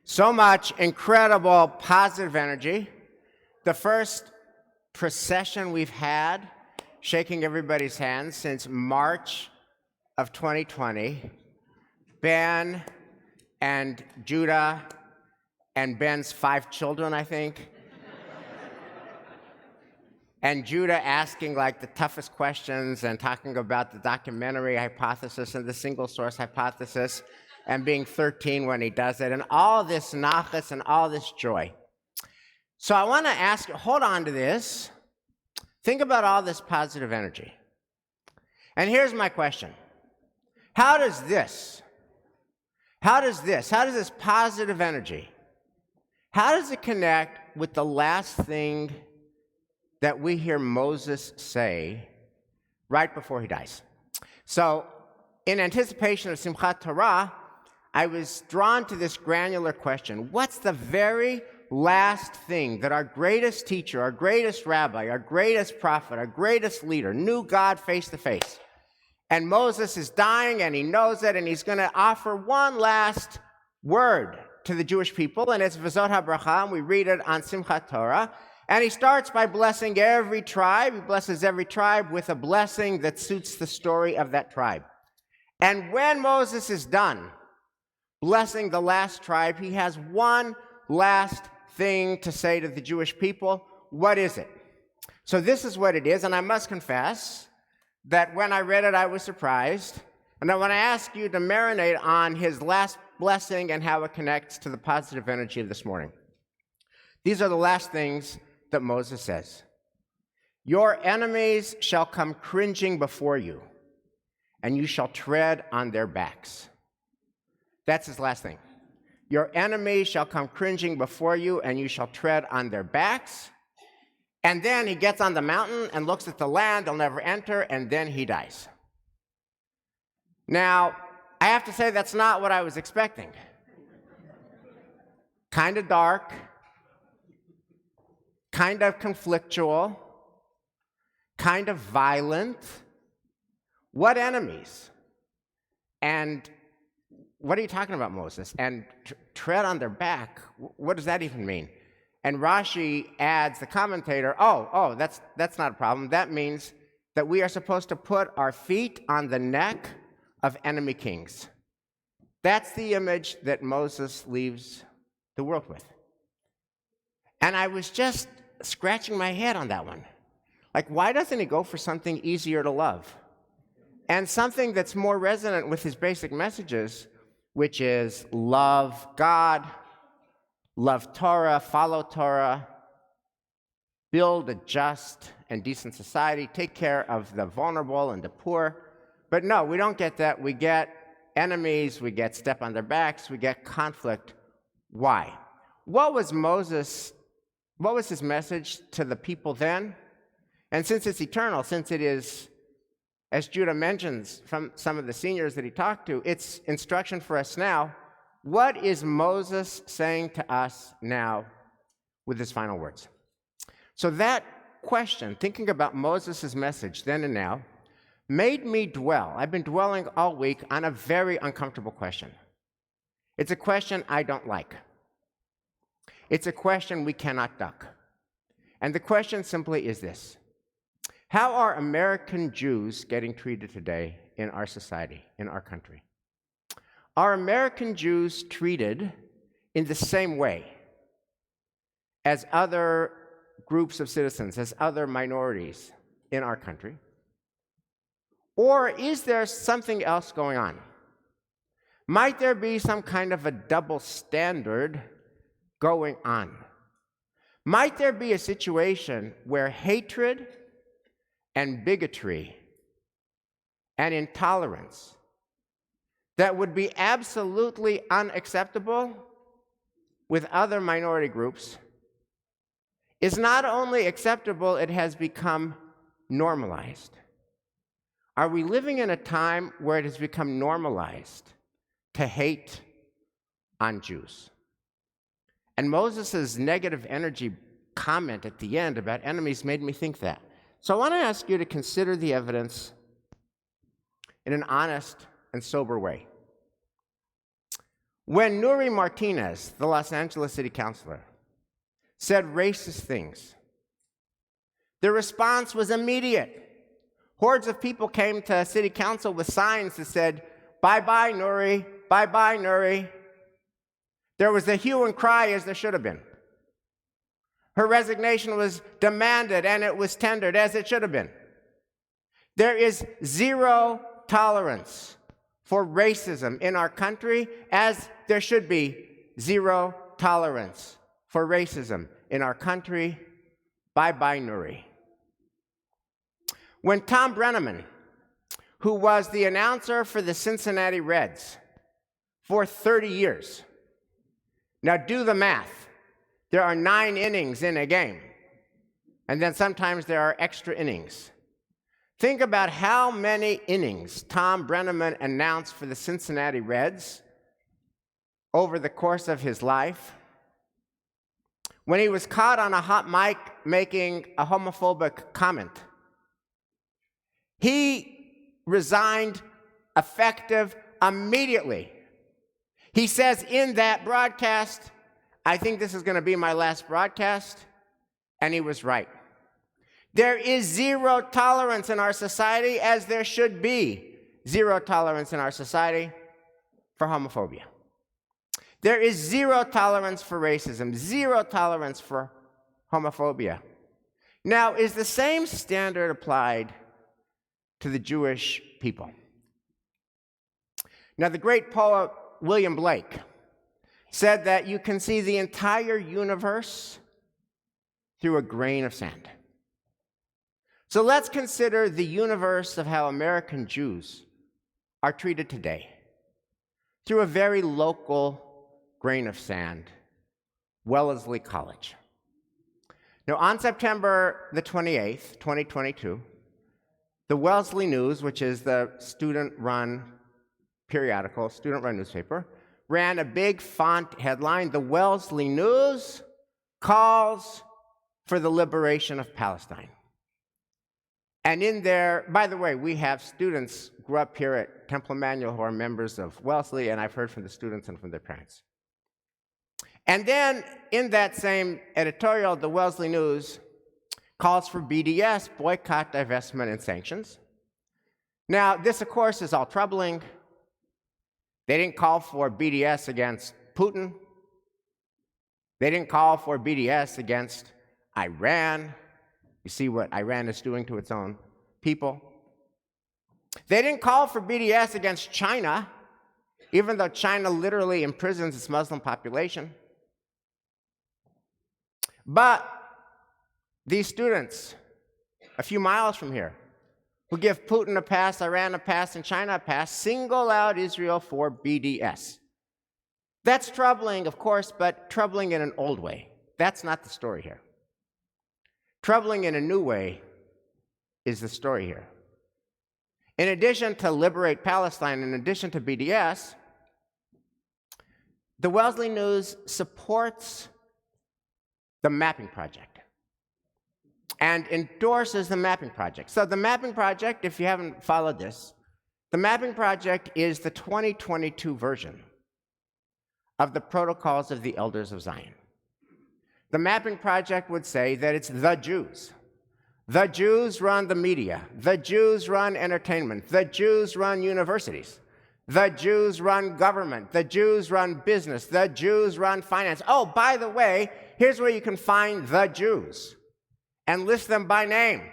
So much incredible positive energy. The first procession we've had, shaking everybody's hands since March of 2020. Ben and Judah and Ben's 5 children, I think. And Judah asking like the toughest questions and talking about the documentary hypothesis and the single source hypothesis and being 13 when he does it, and all this nachas and all this joy. So I want to ask you, hold on to this. Think about all this positive energy. And here's my question. How does this positive energy, how does it connect with the last thing that we hear Moses say right before he dies? So in anticipation of Simchat Torah, I was drawn to this granular question. What's the very last thing that our greatest teacher, our greatest rabbi, our greatest prophet, our greatest leader knew God face to face? And Moses is dying and he knows it, and he's going to offer one last word to the Jewish people, and it's V'zot HaBracha, and we read it on Simchat Torah. And he starts by blessing every tribe. He blesses every tribe with a blessing that suits the story of that tribe. And when Moses is done blessing the last tribe, he has one last thing to say to the Jewish people. What is it? So this is what it is, and I must confess that when I read it, I was surprised. And I want to ask you to marinate on his last blessing and how it connects to the positive energy of this morning. These are the last things that Moses says. Your enemies shall come cringing before you, and you shall tread on their backs. That's his last thing. Your enemies shall come cringing before you, and you shall tread on their backs. And then he gets on the mountain and looks at the land they'll never enter, and then he dies. Now, I have to say that's not what I was expecting. Kind of dark, kind of conflictual, kind of violent. What enemies? And what are you talking about, Moses? And tread on their back, what does that even mean? And Rashi adds, the commentator, that's not a problem. That means that we are supposed to put our feet on the neck of enemy kings. That's the image that Moses leaves the world with. And I was just scratching my head on that one. Like, why doesn't he go for something easier to love? And something that's more resonant with his basic messages, which is love God, love Torah, follow Torah, build a just and decent society, take care of the vulnerable and the poor. But no, we don't get that. We get enemies, we get step on their backs, we get conflict. Why? What was his message to the people then? And since it's eternal, since it is, as Judah mentions from some of the seniors that he talked to, it's instruction for us now. What is Moses saying to us now with his final words? So that question, thinking about Moses' message then and now, made me dwell. I've been dwelling all week on a very uncomfortable question. It's a question I don't like. It's a question we cannot duck. And the question simply is this: how are American Jews getting treated today in our society, in our country? Are American Jews treated in the same way as other groups of citizens, as other minorities in our country? Or is there something else going on? Might there be some kind of a double standard going on? Might there be a situation where hatred and bigotry and intolerance that would be absolutely unacceptable with other minority groups is not only acceptable, it has become normalized? Are we living in a time where it has become normalized to hate on Jews? And Moses' negative energy comment at the end about enemies made me think that. So I want to ask you to consider the evidence in an honest and sober way. When Nuri Martinez, the Los Angeles city councilor, said racist things, the response was immediate. Hordes of people came to city council with signs that said, "Bye-bye, Nuri, bye-bye, Nuri." There was a hue and cry, as there should have been. Her resignation was demanded, and it was tendered, as it should have been. There is zero tolerance for racism in our country, as there should be zero tolerance for racism in our country. Bye-bye, Nuri. When Tom Brenneman, who was the announcer for the Cincinnati Reds for 30 years, now do the math. There are 9 innings in a game, and then sometimes there are extra innings. Think about how many innings Tom Brenneman announced for the Cincinnati Reds over the course of his life. When he was caught on a hot mic making a homophobic comment, he resigned effective immediately. He says in that broadcast, "I think this is going to be my last broadcast," and he was right. There is zero tolerance in our society, as there should be zero tolerance in our society for homophobia. There is zero tolerance for racism, zero tolerance for homophobia. Now, is the same standard applied to the Jewish people? Now, the great poet William Blake said that you can see the entire universe through a grain of sand. So let's consider the universe of how American Jews are treated today through a very local grain of sand, Wellesley College. Now, on September the 28th, 2022, the Wellesley News, which is the student-run periodical, student-run newspaper, ran a big font headline, "The Wellesley News calls for the liberation of Palestine." And in there, by the way, we have students who grew up here at Temple Emmanuel who are members of Wellesley, and I've heard from the students and from their parents. And then in that same editorial, the Wellesley News calls for BDS, boycott, divestment, and sanctions. Now, this, of course, is all troubling. They didn't call for BDS against Putin. They didn't call for BDS against Iran. You see what Iran is doing to its own people. They didn't call for BDS against China, even though China literally imprisons its Muslim population. But these students, a few miles from here, who give Putin a pass, Iran a pass, and China a pass, single out Israel for BDS. That's troubling, of course, but troubling in an old way. That's not the story here. Troubling in a new way is the story here. In addition to liberate Palestine, in addition to BDS, the Wellesley News supports the Mapping Project and endorses the Mapping Project. So the Mapping Project, if you haven't followed this, the Mapping Project is the 2022 version of the Protocols of the Elders of Zion. The Mapping Project would say that it's the Jews. The Jews run the media. The Jews run entertainment. The Jews run universities. The Jews run government. The Jews run business. The Jews run finance. Oh, by the way, here's where you can find the Jews and list them by name.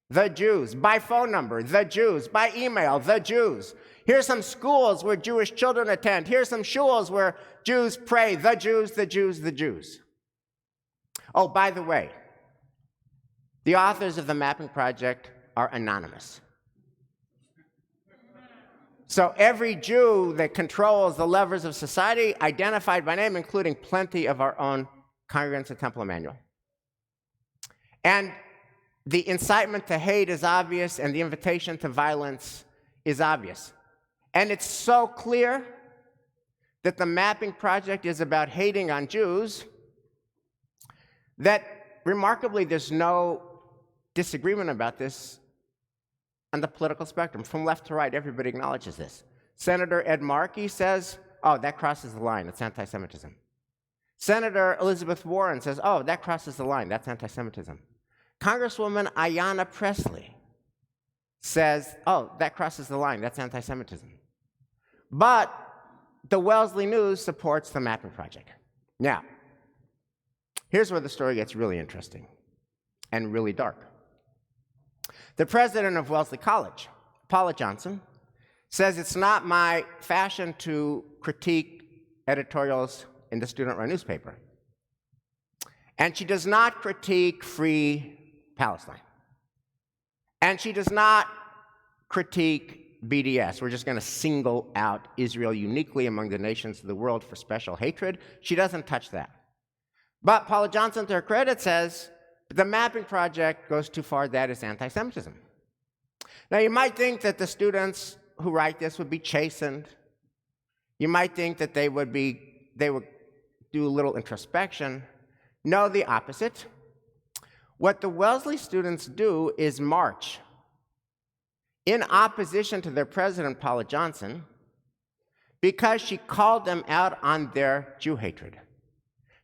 The Jews. By phone number. The Jews. By email. The Jews. Here's some schools where Jewish children attend. Here's some shuls where Jews pray. The Jews, the Jews, the Jews. Oh, by the way, the authors of the Mapping Project are anonymous. So every Jew that controls the levers of society, identified by name, including plenty of our own congregants at Temple Emmanuel. And the incitement to hate is obvious, and the invitation to violence is obvious. And it's so clear that the Mapping Project is about hating on Jews that, remarkably, there's no disagreement about this on the political spectrum. From left to right, everybody acknowledges this. Senator Ed Markey says oh, that crosses the line, it's anti-Semitism. Senator Elizabeth Warren says, oh, that crosses the line, that's anti-Semitism. Congresswoman Ayanna Pressley says, oh, that crosses the line, that's anti-Semitism. But the Wellesley News supports the mapping project. Now, here's where the story gets really interesting and really dark. The president of Wellesley College, Paula Johnson, says it's not my fashion to critique editorials in the student-run newspaper. And she does not critique free Palestine. And she does not critique BDS. We're just going to single out Israel uniquely among the nations of the world for special hatred. She doesn't touch that. But Paula Johnson, to her credit, says the mapping project goes too far. That is anti-Semitism. Now, you might think that the students who write this would be chastened. You might think that they would do a little introspection. No, the opposite. What the Wellesley students do is march in opposition to their president, Paula Johnson, because she called them out on their Jew hatred.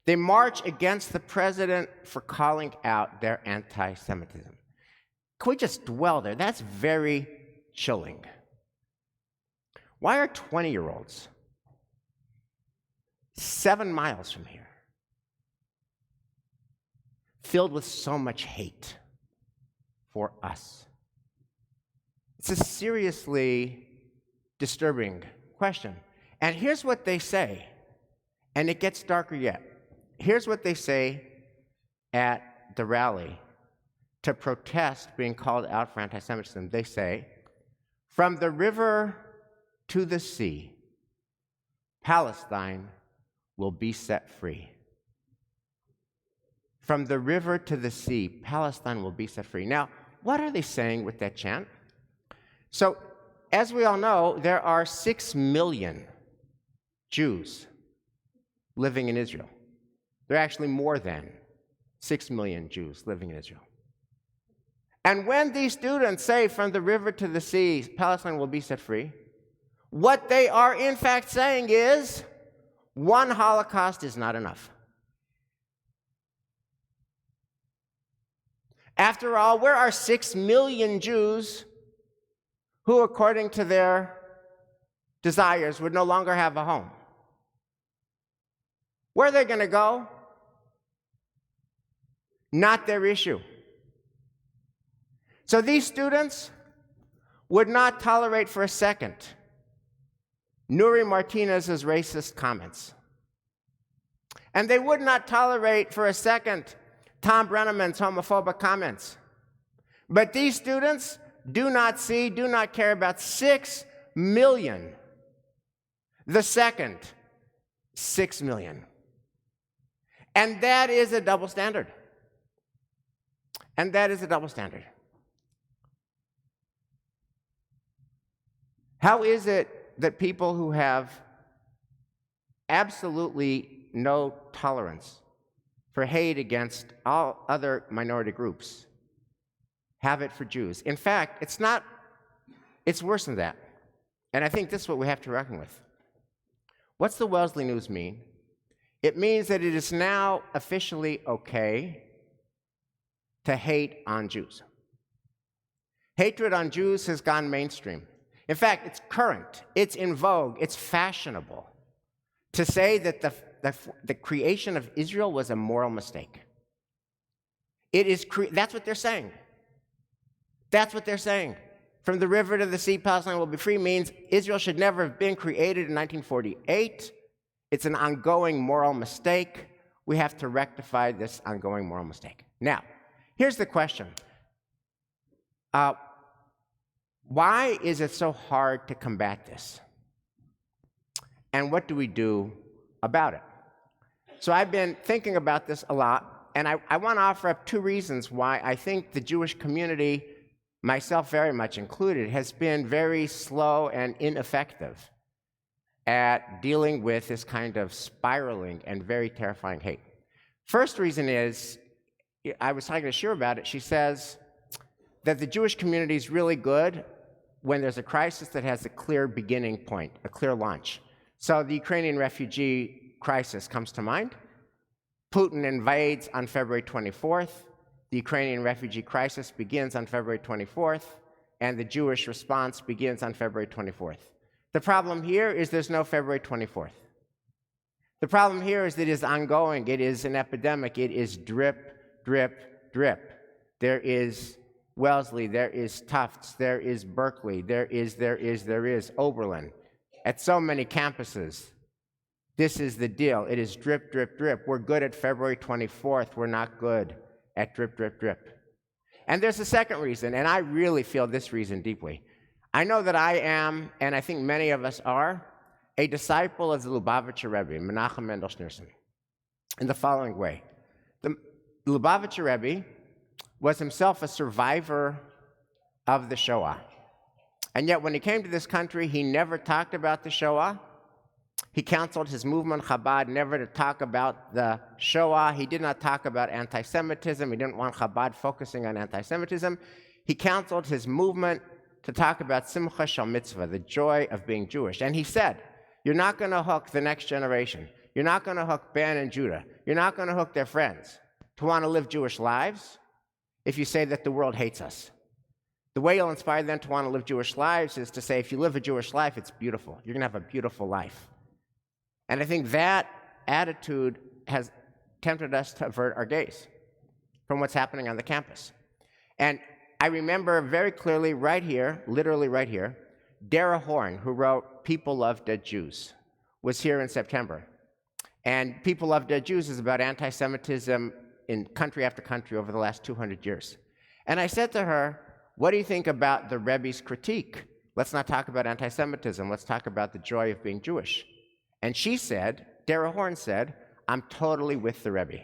They march against the president for calling out their anti-Semitism. Can we just dwell there? That's very chilling. Why are 20-year-olds 7 miles from here filled with so much hate for us? It's a seriously disturbing question. And here's what they say, and it gets darker yet. Here's what they say at the rally to protest being called out for anti-Semitism. They say, from the river to the sea, Palestine will be set free. From the river to the sea, Palestine will be set free. Now, what are they saying with that chant? So, as we all know, there are 6 million Jews living in Israel. There are actually more than 6 million Jews living in Israel. And when these students say, from the river to the sea, Palestine will be set free, what they are in fact saying is, one Holocaust is not enough. After all, where are 6 million Jews who, according to their desires, would no longer have a home? Where are they going to go? Not their issue. So these students would not tolerate for a second Nuri Martinez's racist comments. And they would not tolerate for a second Tom Brenneman's homophobic comments. But these students do not care about 6 million. The second 6 million. And that is a double standard. And that is a double standard. How is it that people who have absolutely no tolerance for hate against all other minority groups have it for Jews? In fact, it's worse than that. And I think this is what we have to reckon with. What's the Wellesley News mean? It means that it is now officially okay to hate on Jews. Hatred on Jews has gone mainstream. In fact, it's current, it's in vogue, it's fashionable to say that the creation of Israel was a moral mistake. That's what they're saying. That's what they're saying. From the river to the sea, Palestine will be free means Israel should never have been created in 1948. It's an ongoing moral mistake. We have to rectify this ongoing moral mistake. Now, here's the question. Why is it so hard to combat this? And what do we do about it? So I've been thinking about this a lot, and I want to offer up 2 reasons why I think the Jewish community, myself very much included, has been very slow and ineffective at dealing with this kind of spiraling and very terrifying hate. First reason is, I was talking to Shira about it, she says that the Jewish community is really good when there's a crisis that has a clear beginning point, a clear launch. So the Ukrainian refugee crisis comes to mind. Putin invades on February 24th. The Ukrainian refugee crisis begins on February 24th, and the Jewish response begins on February 24th. The problem here is there's no February 24th. The problem here is that it is ongoing. It is an epidemic. It is drip, drip, drip. There is Wellesley, there is Tufts, there is Berkeley, there is Oberlin. At so many campuses, this is the deal. It is drip, drip, drip. We're good at February 24th. We're not good at drip, drip, drip. And there's a second reason, and I really feel this reason deeply. I know that I am, and I think many of us are, a disciple of the Lubavitcher Rebbe, Menachem Mendel Schneerson, in the following way. The Lubavitcher Rebbe was himself a survivor of the Shoah. And yet when he came to this country, he never talked about the Shoah. He counseled his movement, Chabad, never to talk about the Shoah. He did not talk about anti-Semitism. He didn't want Chabad focusing on anti-Semitism. He counseled his movement to talk about Simcha Shel Mitzvah, the joy of being Jewish. And he said, you're not going to hook the next generation. You're not going to hook Ben and Judah. You're not going to hook their friends to want to live Jewish lives if you say that the world hates us. The way you'll inspire them to want to live Jewish lives is to say, if you live a Jewish life, it's beautiful. You're going to have a beautiful life. And I think that attitude has tempted us to avert our gaze from what's happening on the campus. And I remember very clearly right here, literally right here, Dara Horn, who wrote People Love Dead Jews, was here in September. And People Love Dead Jews is about anti-Semitism in country after country over the last 200 years. And I said to her, what do you think about the Rebbe's critique? Let's not talk about anti-Semitism. Let's talk about the joy of being Jewish. And she said, Dara Horn said, I'm totally with the Rebbe.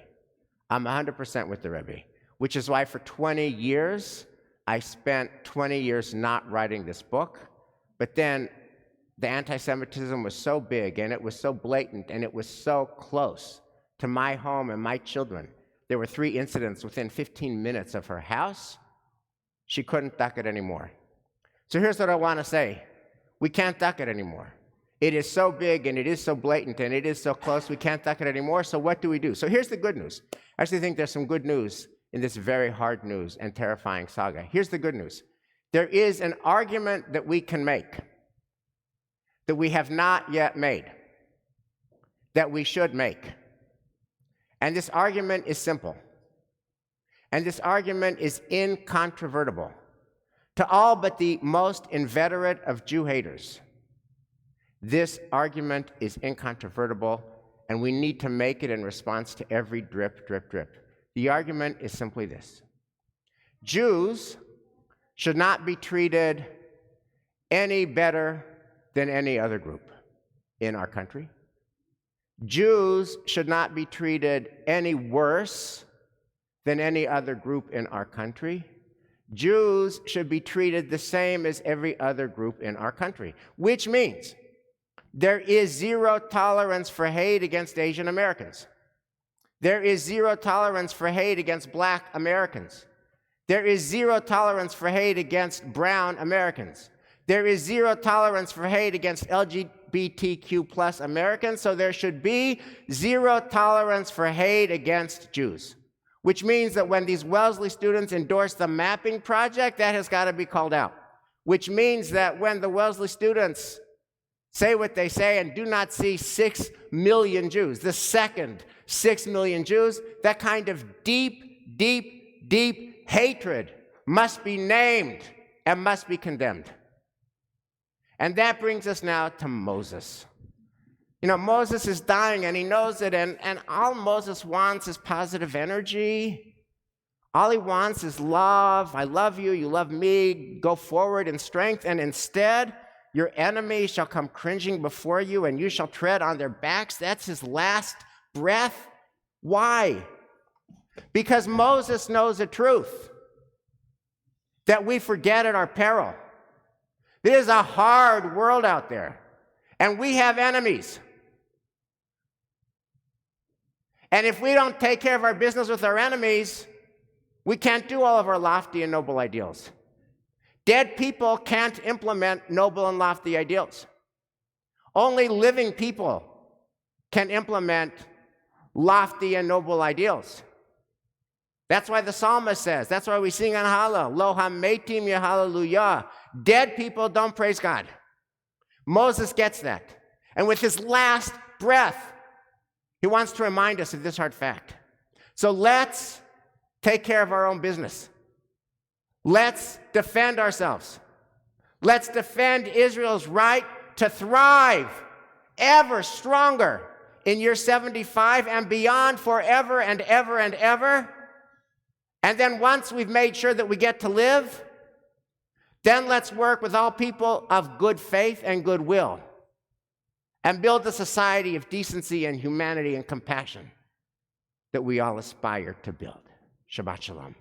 I'm 100% with the Rebbe, which is why for 20 years, I spent 20 years not writing this book. But then the anti-Semitism was so big, and it was so blatant, and it was so close to my home and my children. There were 3 incidents within 15 minutes of her house. She couldn't duck it anymore. So here's what I want to say. We can't duck it anymore. It is so big, and it is so blatant, and it is so close, we can't duck it anymore, so what do we do? So here's the good news. I actually think there's some good news in this very hard news and terrifying saga. Here's the good news. There is an argument that we can make that we have not yet made, that we should make. And this argument is simple. And this argument is incontrovertible. To all but the most inveterate of Jew haters, this argument is incontrovertible, and we need to make it in response to every drip, drip, drip. The argument is simply this. Jews should not be treated any better than any other group in our country. Jews should not be treated any worse than any other group in our country. Jews should be treated the same as every other group in our country, which means there is zero tolerance for hate against Asian Americans. There is zero tolerance for hate against Black Americans. There is zero tolerance for hate against brown Americans. There is zero tolerance for hate against LGBTQ plus Americans, so there should be zero tolerance for hate against Jews, which means that when these Wellesley students endorse the mapping project, that has got to be called out, which means that when the Wellesley students say what they say and do not see 6 million Jews, the second 6 million Jews, that kind of deep, deep, deep hatred must be named and must be condemned. And that brings us now to Moses. You know, Moses is dying, and he knows it, and all Moses wants is positive energy. All he wants is love. I love you, you love me, go forward in strength, and instead, your enemies shall come cringing before you, and you shall tread on their backs. That's his last breath. Why? Because Moses knows the truth that we forget at our peril. It is a hard world out there, and we have enemies. And if we don't take care of our business with our enemies, we can't do all of our lofty and noble ideals. Dead people can't implement noble and lofty ideals. Only living people can implement lofty and noble ideals. That's why the psalmist says, that's why we sing on Hallel, Lo hametim hallelujah. Dead people don't praise God. Moses gets that. And with his last breath, he wants to remind us of this hard fact. So let's take care of our own business. Let's defend ourselves. Let's defend Israel's right to thrive ever stronger in year 75 and beyond, forever and ever and ever. And then once we've made sure that we get to live, then let's work with all people of good faith and goodwill and build the society of decency and humanity and compassion that we all aspire to build. Shabbat Shalom.